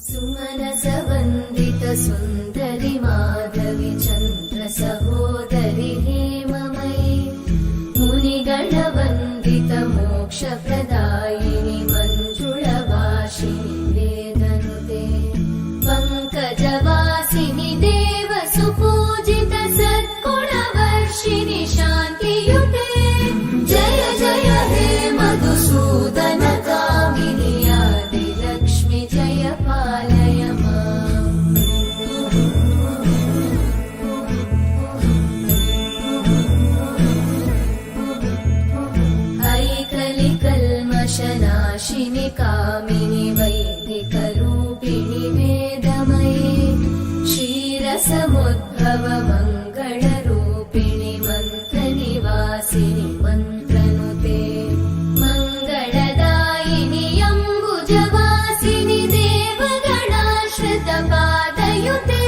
सुमनसवन्दित सुन्दरि माधवि चन्द्र सहोदरि हेममयि मुनिगणवन्दित मोक्षप्रदायिनि मञ्जुळवासिनि वेदनुते पङ्कजवासिनि देव सुपूजित सद्गुणवर्षिणि शान्तियुते जय जय हे मधुसूदन कामिनि आदिलक्ष्मि जय पालय माम् ऐकलिकल्मषनाशिनि कामिनि वैदिकरूपिणि वेदमये क्षीरसमुद्भव मङ्गलरूपिणि मन्त्रनिवासिनि मन्त्रनुते मङ्गलदायिनि अम्बुजवासिनि देवगणाश्रितपादयुते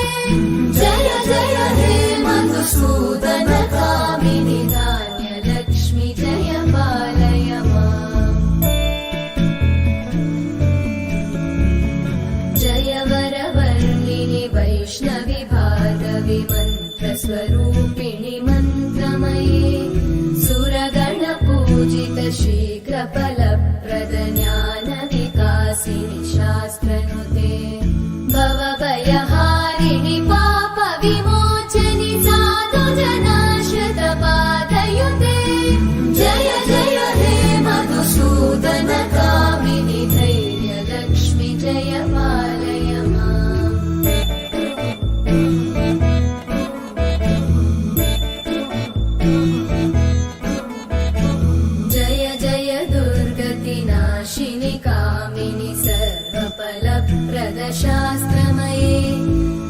जय जय हे मधुसूदन कामिनि धान्यलक्ष्मि जय पालय माम् जय वरवर्णिनि वैष्णवि भार्गवि मन्त्रस्वरूपिणि मन्त्रमये सुरगणपूजित शीघ्रफलप्रद ज्ञानविकासिनि शास्त्रनुते भवभयहारिणि पापविमोचनि साधुजनाश्रितपादयुते जय जय हे मधुसूदन कामिनि धैर्यलक्ष्मि जय पालय माम् जय जय दुर्गतिनाशिनि कामिनि सर्वफलप्रद शास्त्रमये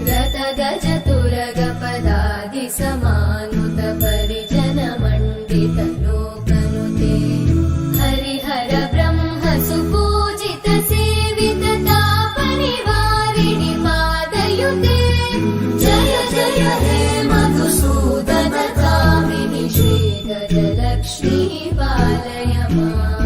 रथगजतुरगपदादि समानुत परिजनमण्डित लोकनुते हरिहर ब्रह्म सुपूजित सेवित तापनिवारिणि पादयुते जय जय हे मधुसूदन कामिनि श्रीगजलक्ष्मी पालय माम्